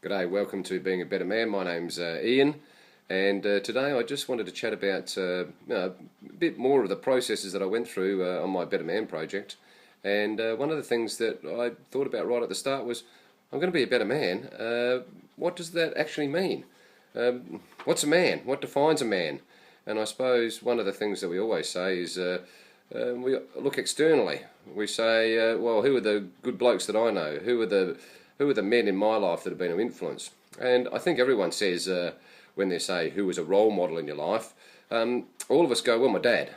G'day, welcome to Being a Better Man. My name's Ian, and today I just wanted to chat about a bit more of the processes that I went through on my Better Man project. And one of the things that I thought about right at the start was, I'm going to be a better man. What does that actually mean? What's a man? What defines a man? And I suppose one of the things that we always say is we look externally. We say, well, who are the good blokes that I know? Who are the men in my life that have been of influence? And I think everyone says, when they say who was a role model in your life, all of us go, well, my dad.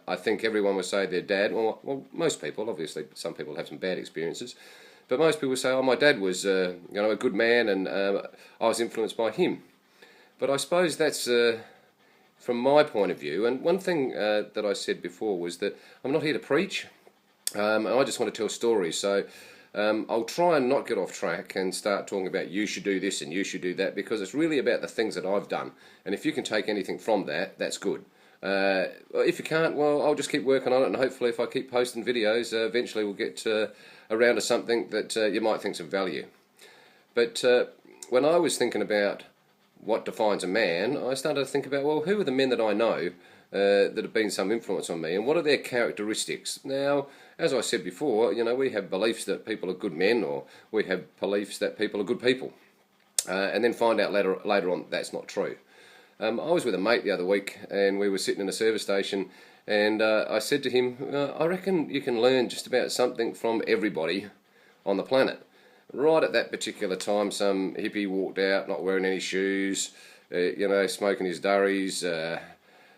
I think everyone would say their dad. Well, most people, obviously, some people have some bad experiences, but most people say, oh, my dad was a good man, and I was influenced by him. But I suppose that's from my point of view. And one thing that I said before was that I'm not here to preach, and I just want to tell stories. So I'll try and not get off track and start talking about you should do this and you should do that, because it's really about the things that I've done. And if you can take anything from that, that's good. If you can't, well, I'll just keep working on it, and hopefully if I keep posting videos, eventually we'll get around to something that you might think's of value. But when I was thinking about what defines a man, I started to think about, well, who are the men that I know that have been some influence on me, and what are their characteristics? Now, as I said before, we have beliefs that people are good men, or we have beliefs that people are good people, and then find out later on that's not true. I was with a mate the other week, and we were sitting in a service station, and I said to him, I reckon you can learn just about something from everybody on the planet. Right at that particular time, some hippie walked out, not wearing any shoes, smoking his durries,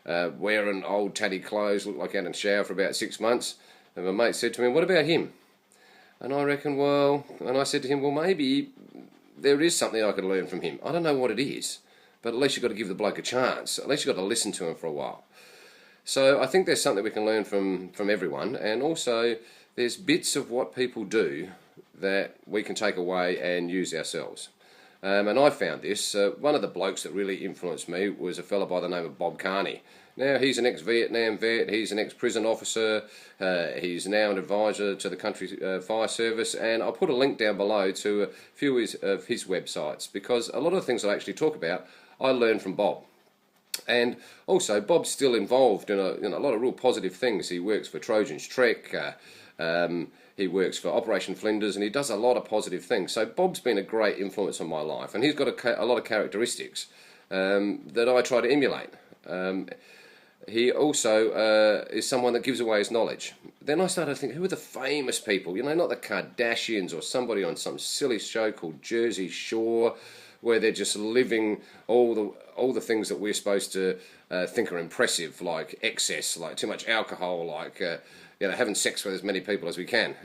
wearing old tatty clothes, looked like he hadn't showered for about 6 months. And my mate said to me, what about him? And I said to him, well, maybe there is something I could learn from him. I don't know what it is, but at least you've got to give the bloke a chance. At least you've got to listen to him for a while. So I think there's something we can learn from everyone, and also there's bits of what people do that we can take away and use ourselves. And I found this. One of the blokes that really influenced me was a fellow by the name of Bob Carney. Now, he's an ex-Vietnam vet, he's an ex-prison officer, he's now an advisor to the country fire service, and I'll put a link down below to a few of his websites, because a lot of the things I actually talk about, I learned from Bob. And also, Bob's still involved in a lot of real positive things. He works for Trojan's Trek, he works for Operation Flinders, and he does a lot of positive things. So Bob's been a great influence on my life, and he's got a lot of characteristics that I try to emulate. He also is someone that gives away his knowledge. Then I started to think, who are the famous people? Not the Kardashians or somebody on some silly show called Jersey Shore, where they're just living all the things that we're supposed to think are impressive, like excess, like too much alcohol, like having sex with as many people as we can.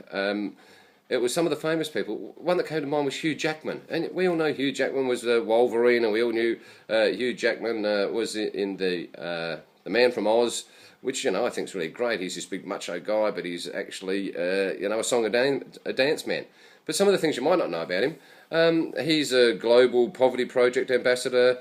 It was some of the famous people. One that came to mind was Hugh Jackman, and we all know Hugh Jackman was Wolverine, and we all knew Hugh Jackman was in the Man from Oz, which I think is really great. He's this big macho guy, but he's actually a song and dance man. But some of the things you might not know about him, he's a global poverty project ambassador.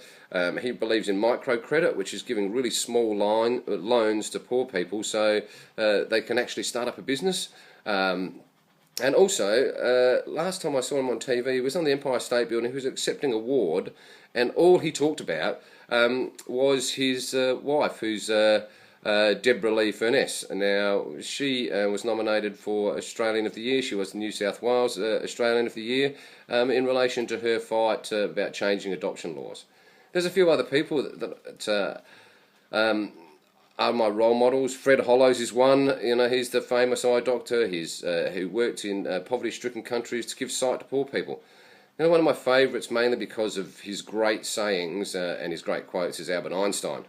He believes in microcredit, which is giving really small loans to poor people so they can actually start up a business. And also, last time I saw him on TV, he was on the Empire State Building. He was accepting an award, and all he talked about was his wife, who's Deborah Lee Furness. Now, she was nominated for Australian of the Year. She was the New South Wales Australian of the Year in relation to her fight about changing adoption laws. There's a few other people that are my role models. Fred Hollows is one. He's the famous eye doctor. He's who worked in poverty-stricken countries to give sight to poor people. One of my favourites, mainly because of his great sayings and his great quotes, is Albert Einstein.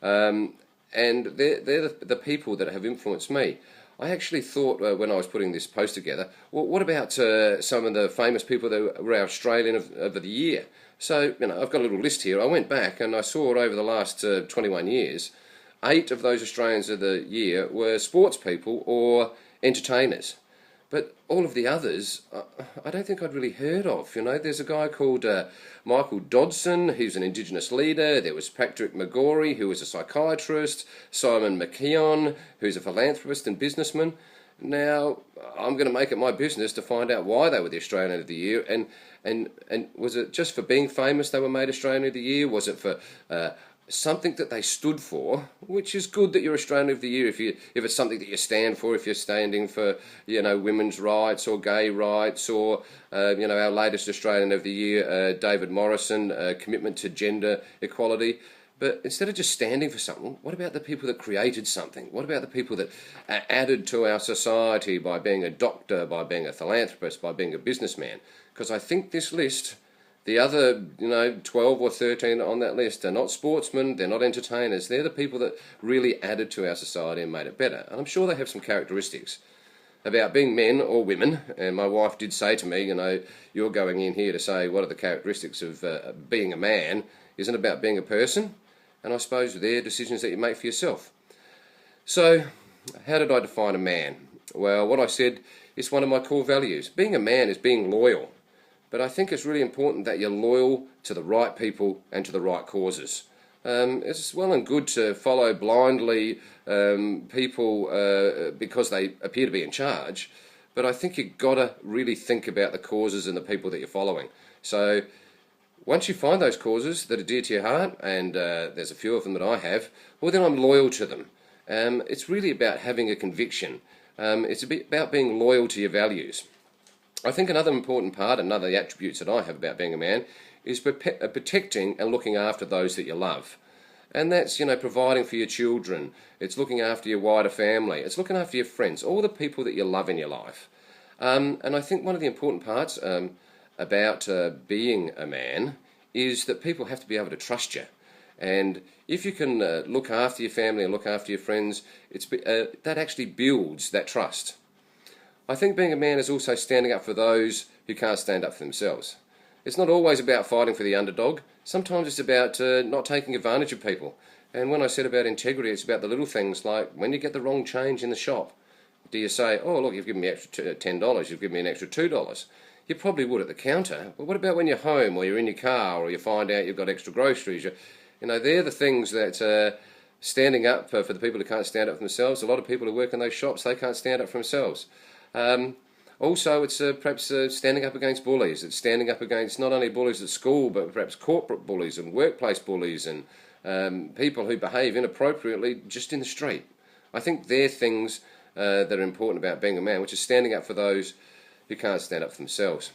And they're the people that have influenced me. I actually thought when I was putting this post together, well, what about some of the famous people that were Australian of the Year? So, I've got a little list here. I went back and I saw over the last 21 years, 8 of those Australians of the Year were sports people or entertainers. But all of the others, I don't think I'd really heard of. There's a guy called Michael Dodson, who's an Indigenous leader. There was Patrick McGorry, who was a psychiatrist. Simon McKeon, who's a philanthropist and businessman. Now, I'm going to make it my business to find out why they were the Australian of the Year, and was it just for being famous they were made Australian of the Year? Was it for something that they stood for? Which is good that you're Australian of the Year if it's something that you stand for. If you're standing for women's rights or gay rights, or our latest Australian of the Year, David Morrison, commitment to gender equality. But instead of just standing for something, what about the people that created something? What about the people that added to our society by being a doctor, by being a philanthropist, by being a businessman? Because I think this list, the other 12 or 13 on that list, are not sportsmen, they're not entertainers. They're the people that really added to our society and made it better. And I'm sure they have some characteristics about being men or women. And my wife did say to me, you're going in here to say what are the characteristics of being a man. Isn't it about being a person? And I suppose they're decisions that you make for yourself. So, how did I define a man? Well, what I said is one of my core values. Being a man is being loyal. But I think it's really important that you're loyal to the right people and to the right causes. It's well and good to follow blindly people because they appear to be in charge. But I think you've got to really think about the causes and the people that you're following. So, once you find those causes that are dear to your heart, and there's a few of them that I have, well then I'm loyal to them. It's really about having a conviction. It's a bit about being loyal to your values. I think another important part, another of the attributes that I have about being a man, is protecting and looking after those that you love. And that's, providing for your children. It's looking after your wider family. It's looking after your friends, all the people that you love in your life. And I think one of the important parts about being a man is that people have to be able to trust you. And if you can look after your family and look after your friends, that actually builds that trust. I think being a man is also standing up for those who can't stand up for themselves. It's not always about fighting for the underdog. Sometimes it's about not taking advantage of people. And when I said about integrity, it's about the little things like when you get the wrong change in the shop, do you say, oh look, you've given me extra $10, you've given me an extra $2? You probably would at the counter, but what about when you're home or you're in your car or you find out you've got extra groceries? They're the things that standing up for the people who can't stand up for themselves. A lot of people who work in those shops, they can't stand up for themselves. Also, it's perhaps standing up against bullies. It's standing up against not only bullies at school, but perhaps corporate bullies and workplace bullies and people who behave inappropriately just in the street. I think they're things that are important about being a man, which is standing up for those who can't stand up for themselves.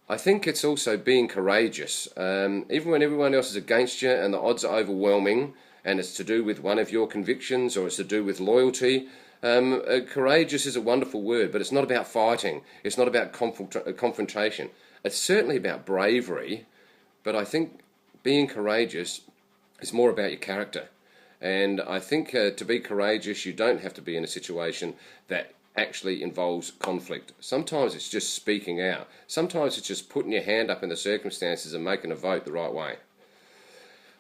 I think it's also being courageous. Even when everyone else is against you and the odds are overwhelming and it's to do with one of your convictions or it's to do with loyalty, courageous is a wonderful word, but it's not about fighting. It's not about confrontation. It's certainly about bravery, but I think being courageous is more about your character. And I think to be courageous, you don't have to be in a situation that actually involves conflict. Sometimes it's just speaking out. Sometimes it's just putting your hand up in the circumstances and making a vote the right way.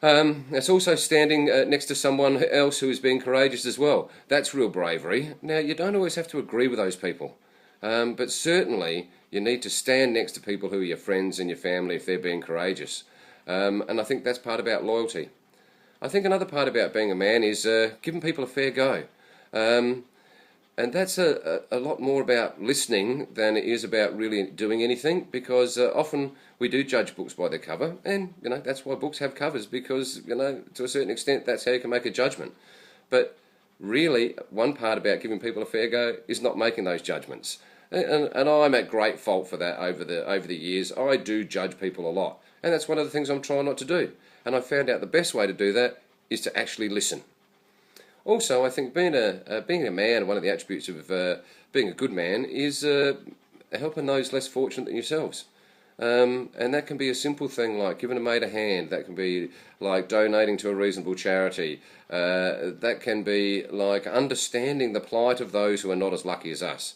It's also standing next to someone else who is being courageous as well. That's real bravery. Now, you don't always have to agree with those people, but certainly you need to stand next to people who are your friends and your family if they're being courageous. And I think that's part about loyalty. I think another part about being a man is giving people a fair go. And that's a lot more about listening than it is about really doing anything, because often we do judge books by their cover, and that's why books have covers, because to a certain extent that's how you can make a judgment. But really, one part about giving people a fair go is not making those judgments, and I'm at great fault for that over the years. I do judge people a lot, and that's one of the things I'm trying not to do. And I found out the best way to do that is to actually listen. Also, I think being a man, one of the attributes of being a good man is helping those less fortunate than yourselves. And that can be a simple thing like giving a mate a hand. That can be like donating to a reasonable charity. That can be like understanding the plight of those who are not as lucky as us.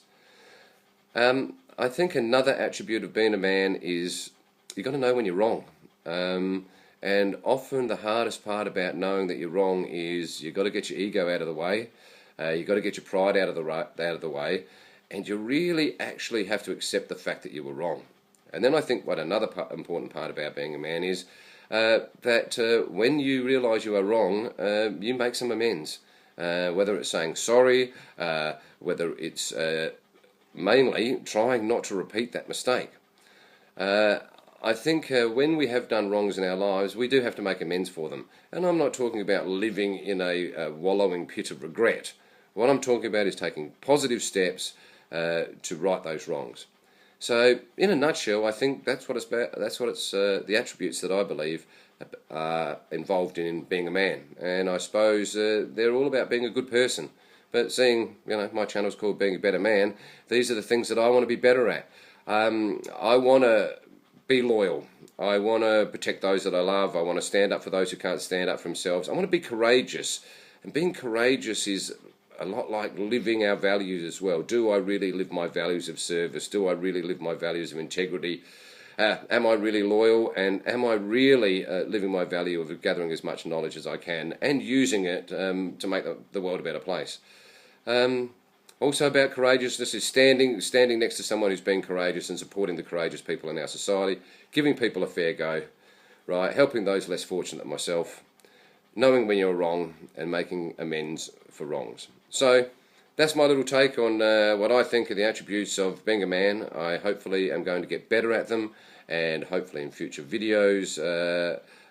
I think another attribute of being a man is you've got to know when you're wrong. And often the hardest part about knowing that you're wrong is you've got to get your ego out of the way, you've got to get your pride out of the way, and you really actually have to accept the fact that you were wrong. And then I think what another important part about being a man is that when you realise you are wrong, you make some amends. whether it's saying sorry, whether it's mainly trying not to repeat that mistake. I think when we have done wrongs in our lives, we do have to make amends for them. And I'm not talking about living in a wallowing pit of regret. What I'm talking about is taking positive steps to right those wrongs. So, in a nutshell, I think that's what it's about. That's what it's the attributes that I believe are involved in being a man. And I suppose they're all about being a good person. But seeing, my channel's called Being a Better Man, these are the things that I want to be better at. I want to be loyal. I want to protect those that I love. I want to stand up for those who can't stand up for themselves. I want to be courageous. And being courageous is a lot like living our values as well. Do I really live my values of service? Do I really live my values of integrity? Am I really loyal? And am I really living my value of gathering as much knowledge as I can and using it to make the world a better place? Also about courageousness is standing next to someone who's been courageous and supporting the courageous people in our society, giving people a fair go, right? Helping those less fortunate than myself, knowing when you're wrong and making amends for wrongs. So that's my little take on what I think are the attributes of being a man. I hopefully am going to get better at them, and hopefully in future videos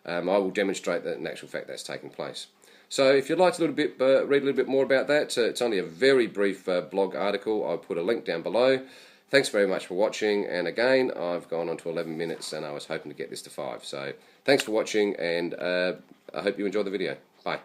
I will demonstrate that in actual fact that's taking place. So if you'd like to read a little bit more about that, it's only a very brief blog article. I'll put a link down below. Thanks very much for watching, and again, I've gone on to 11 minutes and I was hoping to get this to 5. So thanks for watching, and I hope you enjoy the video. Bye.